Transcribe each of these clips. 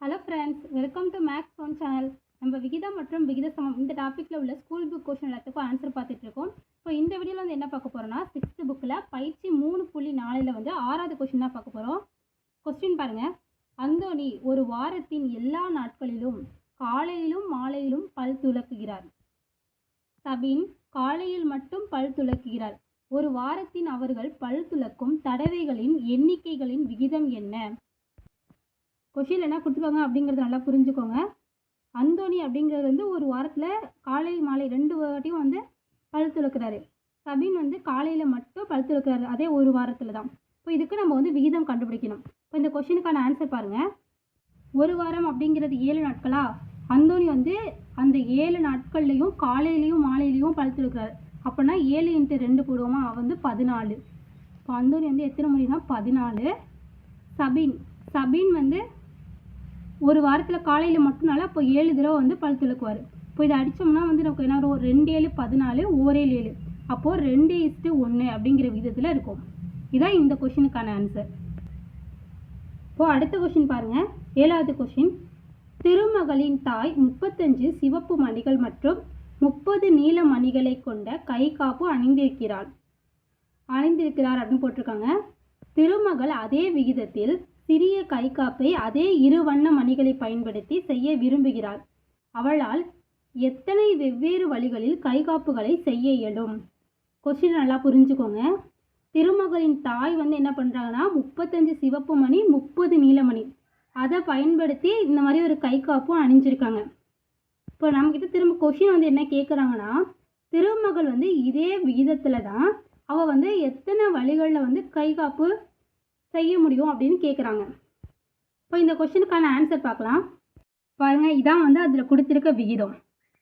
Hello friends, welcome to maths one channel. நம்ம விகிதம் மற்றும் விகித சமம் இந்த டாப்பிக்கில் உள்ள ஸ்கூல் புக் கொஸ்டின் எல்லாத்துக்கும் ஆன்சர் பார்த்துட்ருக்கோம். இப்போ இந்த வீடியோவில் வந்து என்ன பார்க்க போகிறோம்னா, 6th புக்கில் பயிற்சி 3.4 வந்து 6வது கொஸ்டின் தான் பார்க்க போகிறோம். கொஸ்டின் பாருங்கள். அந்தோணி ஒரு வாரத்தின் எல்லா நாட்களிலும் காலையிலும் மாலையிலும் பல் துலக்குகிறார். சபின் காலையில் மட்டும் பல் துலக்குகிறார். ஒரு வாரத்தின் அவர்கள் பல் துலக்கும் தடவைகளின் எண்ணிக்கைகளின் விகிதம் என்ன? கொஷினில் என்ன கொடுத்துருக்காங்க அப்படிங்கிறத நல்லா புரிஞ்சுக்கோங்க. அந்தோணி அப்படிங்கிறது வந்து ஒரு வாரத்தில் காலை மாலை 2 வாட்டியும் வந்து பல் துலக்கிறாரு. சபின் வந்து காலையில் மட்டும் பல் துலக்கிறாரு, அதே ஒரு வாரத்தில் தான். இப்போ இதுக்கு நம்ம வந்து விகிதம் கண்டுபிடிக்கணும். இப்போ இந்த கொஷினுக்கான ஆன்சர் பாருங்கள். ஒரு வாரம் அப்படிங்கிறது 7 நாட்களா? அந்தோணி வந்து அந்த 7 நாட்கள்லையும் காலையிலையும் மாலையிலையும் பல் துலக்கிறாரு. அப்படின்னா 7 × 2 போடுவோமா, வந்து 14. இப்போ அந்தோணி வந்து எத்தனை முறைனா 14. சபின் வந்து ஒரு வாரத்தில் காலையில் மட்டும்னால அப்போ 7 தடவை வந்து பல் துலக்குவார். இப்போ இதை அடித்தோம்னா வந்து நமக்கு என்ன வரும்? 2 7 14, 1 7 7. அப்போது 2:1 அப்படிங்கிற விதத்தில் இருக்கும். இதான் இந்த கொஷினுக்கான ஆன்சர். இப்போது அடுத்த கொஷின் பாருங்கள். 7வது கொஷின். திருமகளின் தாய் 35 சிவப்பு மணிகள் மற்றும் 30 நீல மணிகளை கொண்ட கை காப்பு அணிந்திருக்கிறார் அப்படின்னு போட்டிருக்காங்க. திருமகள் அதே விகிதத்தில் சிறிய கைகாப்பை அதே 2 வண்ண மணிகளை பயன்படுத்தி செய்ய விரும்புகிறாள். அவளால் எத்தனை வெவ்வேறு வழிகளில் கைகாப்புகளை செய்ய இயலும்? கொஸ்டின் நல்லா புரிஞ்சுக்கோங்க. திருமகளின் தாய் வந்து என்ன பண்ணுறாங்கன்னா, 35 சிவப்பு மணி 30 நீலமணி அதை பயன்படுத்தி இந்த மாதிரி ஒரு கைகாப்பும் அணிஞ்சிருக்காங்க. இப்போ நம்மக்கிட்ட திரும்ப கொஸ்டின் வந்து என்ன கேட்குறாங்கன்னா, திருமகள் வந்து இதே விகிதத்தில் தான் அவள் வந்து எத்தனை வழிகளில் வந்து கைகாப்பு செய்ய முடியும் அப்படின்னு கேட்குறாங்க. இப்போ இந்த கொஸ்டினுக்கான ஆன்சர் பார்க்கலாம். பாருங்கள், இதான் வந்து அதில் கொடுத்துருக்க விகிதம்.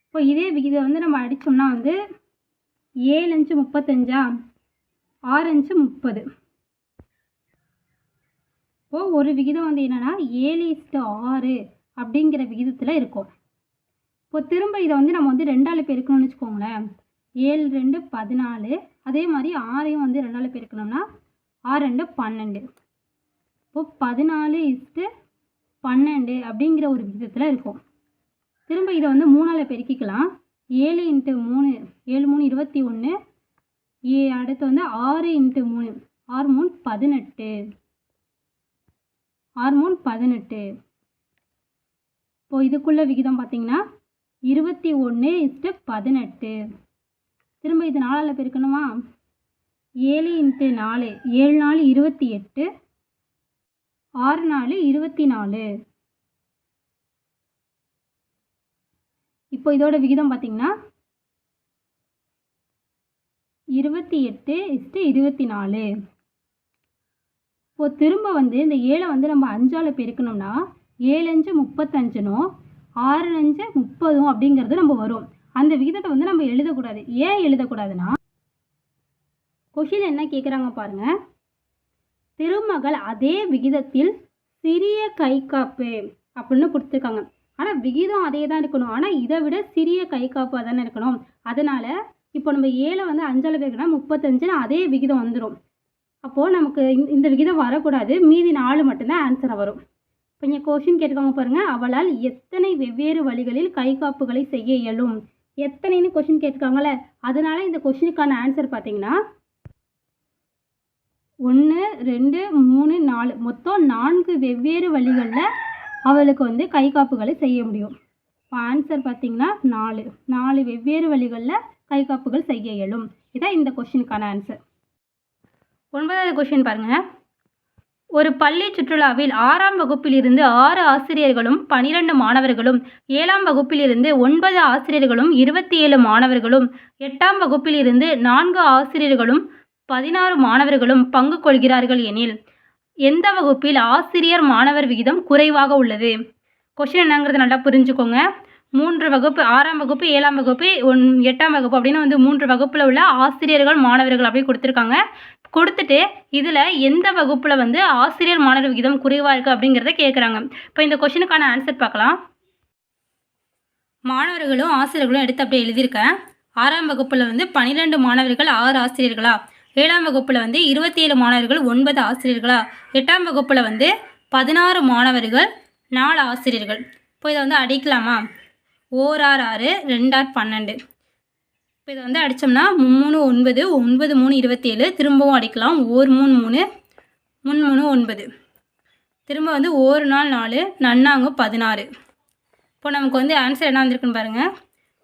இப்போ இதே விகிதம் வந்து நம்ம அடித்தோம்னா வந்து 7 × 35, 6 × 30. இப்போது ஒரு விகிதம் வந்து என்னென்னா 7:6 அப்படிங்கிற விகிதத்தில் இருக்கும். இப்போ திரும்ப இதை வந்து நம்ம வந்து 2ஆல் பெருக்கணும்னு வச்சுக்கோங்களேன். 7 2 14. அதே மாதிரி 6ஐயும் வந்து 2ஆல் பெருக்கணும்னா 6 2 12. இப்போ 14:12 அப்படிங்கிற ஒரு விகிதத்தில் இருக்கும். திரும்ப இதை வந்து 3ஆல் பெருக்கிக்கலாம். 7 × 3 7 3 21. அடுத்து வந்து 6 × 3 6 3 18. 6 3 18. இப்போ இதுக்குள்ள விகிதம் பார்த்தீங்கன்னா 21:18. திரும்ப இது 4ஆல் பெருக்கணுமா? 7 × 4 7 4 28. 6 4 24. இப்போ இதோட விகிதம் பார்த்தீங்கன்னா 28:24. இப்போ திரும்ப வந்து இந்த 7 வந்து நம்ம 5ஆல் பெருக்கணும்னா 7 5 35னும் 6 5 30 அப்படிங்கிறது நம்ம வரும். அந்த விகிதத்தை வந்து நம்ம எழுதக்கூடாது. ஏன் எழுதக்கூடாதுன்னா, கொஷின் என்ன கேட்குறாங்க பாருங்கள். திருமகள் அதே விகிதத்தில் சிறிய கைகாப்பு அப்படின்னு கொடுத்துருக்காங்க. ஆனால் விகிதம் அதே தான் இருக்கணும். ஆனால் இதை விட சிறிய கைகாப்பு தானே இருக்கணும். அதனால் இப்போ நம்ம 7 வந்து 5ஆல் பெருக்கினா 35ன்னு அதே விகிதம் வந்துடும். அப்போது நமக்கு இந்த விகிதம் வரக்கூடாது. மீதி 4 மட்டும்தான் ஆன்சராக வரும். இப்போ இங்கே கொஷின் கேட்டுக்கோங்க பாருங்கள். அவளால் எத்தனை வெவ்வேறு வழிகளில் கைகாப்புகளை செய்ய இயலும்? எத்தனைன்னு கொஷின் கேட்டுக்காங்களே, அதனால இந்த கொஷினுக்கான ஆன்சர் பார்த்தீங்கன்னா 1 2 3 4 மொத்தம் 4 வெவ்வேறு வழிகளில் அவளுக்கு வந்து கைகாப்புகளை செய்ய முடியும். இப்போ ஆன்சர் பார்த்தீங்கன்னா 4 வெவ்வேறு வழிகளில் கைகாப்புகள் செய்ய இயலும். இதான் இந்த கொஷினுக்கான ஆன்சர். 9வது கொஷின் பாருங்கள். ஒரு பள்ளி சுற்றுலாவில் 6ஆம் வகுப்பிலிருந்து 6 ஆசிரியர்களும் 12 மாணவர்களும், 7ஆம் வகுப்பிலிருந்து 9 ஆசிரியர்களும் 27 மாணவர்களும், 8ஆம் வகுப்பிலிருந்து 4 ஆசிரியர்களும் 16 மாணவர்களும் பங்கு கொள்கிறார்கள் எனில் எந்த வகுப்பில் ஆசிரியர் மாணவர் விகிதம் குறைவாக உள்ளது? கொஸ்டின் என்னங்கிறது நல்லா புரிஞ்சுக்கோங்க. 3 வகுப்பு, 6ஆம் வகுப்பு, 7ஆம் வகுப்பு, 8ஆம் வகுப்பு அப்படின்னு வந்து 3 வகுப்பில் உள்ள ஆசிரியர்கள் மாணவர்கள் அப்படி கொடுத்துருக்காங்க. கொடுத்துட்டு இதில் எந்த வகுப்பில் வந்து ஆசிரியர் மாணவர் விகிதம் குறைவாக இருக்குது அப்படிங்கிறத கேட்குறாங்க. இப்போ இந்த கொஷினுக்கான ஆன்சர் பார்க்கலாம். மாணவர்களும் ஆசிரியர்களும் எடுத்து அப்படியே எழுதியிருக்கேன். 6ஆம் வகுப்பில் வந்து 12 மாணவர்கள் 6 ஆசிரியர்களா? 7ஆம் வகுப்பில் வந்து 27 மாணவர்கள் 9 ஆசிரியர்களா? 8ஆம் வகுப்பில் வந்து 16 மாணவர்கள் 4 ஆசிரியர்கள். இப்போ இதை வந்து அடிக்கலாமா? ஓரார் 6, 2 ஆர் 12. இப்போ இதை வந்து அடித்தோம்னா 3 9, 9 3 27. திரும்பவும் அடிக்கலாம். 1 3 3, 3 3 9. திரும்ப வந்து 1 நாள் 4, நன்னாங்க 16. இப்போ நமக்கு வந்து ஆன்சர் என்ன வந்திருக்குன்னு பாருங்கள்.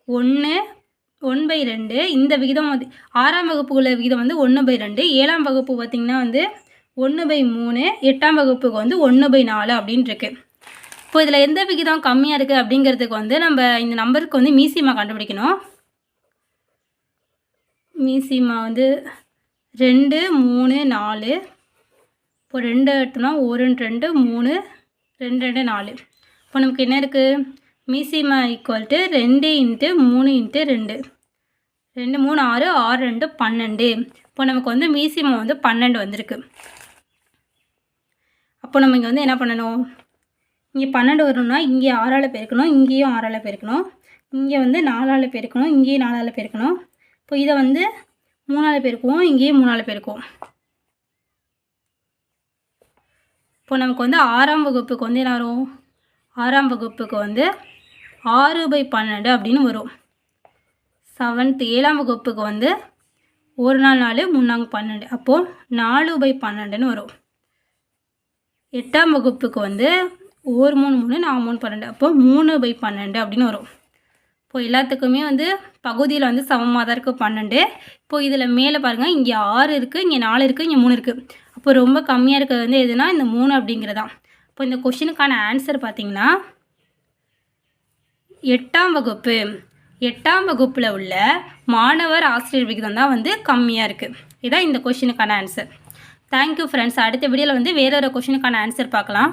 1/2. இந்த விகிதம் வந்து 6ஆம் வகுப்பு உள்ள விகிதம் வந்து 1/2. 7ஆம் வகுப்பு பார்த்திங்கன்னா வந்து 1/3. 8ஆம் வகுப்புக்கு வந்து 1/4 அப்படின்னு இருக்கு. இப்போ இதில் எந்த விகிதம் கம்மியாக இருக்குது அப்படிங்கிறதுக்கு வந்து நம்ம இந்த நம்பருக்கு வந்து மீசிமா கண்டுபிடிக்கணும். மீசிமா வந்து 2 3 4. இப்போ 2 எடுத்தோம்னா 1 2 3 2 2 4. இப்போ நமக்கு என்ன இருக்குது? மீசிமா ஈக்குவல் டு 2 × 3 × 2. 2 3 6, 6 2 12. இப்போ நமக்கு வந்து மீசிமா வந்து 12 வந்திருக்கு. அப்போ நம்ம இங்கே வந்து என்ன பண்ணணும்? இங்கே 12 வரணும்னா இங்கே 6ஆல் பெருக்கணும், இங்கேயும் 6ஆல் பெருக்கணும், இங்கே வந்து 4ஆல் பெருக்கணும், இங்கேயும் 4ஆல் பெருக்கணும். இப்போ இதை வந்து 3ஆல் பெருக்குவோம், இங்கேயும் 3ஆல் பெருக்குவோம். இப்போ நமக்கு வந்து 6ஆம் வகுப்புக்கு வந்து என்ன வரும்? 6ஆம் வகுப்புக்கு வந்து 6/12 அப்படின்னு வரும். 7th 7ஆம் வகுப்புக்கு வந்து 1 நாள் 4, 3 நாள் 12. அப்போது 4/12ன்னு வரும். 8ஆம் வகுப்புக்கு வந்து 1 3 3, 4 3 12. அப்போது 3/12 அப்படின்னு வரும். இப்போ எல்லாத்துக்குமே வந்து பகுதியில் வந்து சமமாக தான் இருக்குது 12. இப்போ இதில் மேலே பாருங்கள், இங்கே 6 இருக்குது, இங்கே 4 இருக்குது, இங்கே 3 இருக்குது. அப்போ ரொம்ப கம்மியாக இருக்கிறது வந்து எதுனா இந்த 3 அப்படிங்கிறதான். இப்போ இந்த கொஷினுக்கான ஆன்சர் பார்த்திங்கன்னா 8ஆம் வகுப்பு. 8ஆம் வகுப்பில் உள்ள மாணவர் ஆசிரியர் விகிதம் தான் வந்து கம்மியாக இருக்குது. இதுதான் இந்த கொஷினுக்கான ஆன்சர். Thank you friends. அடுத்த வீடியோவில் வந்து வேறொரு கொஷினுக்கான ஆன்சர் பார்க்கலாம்.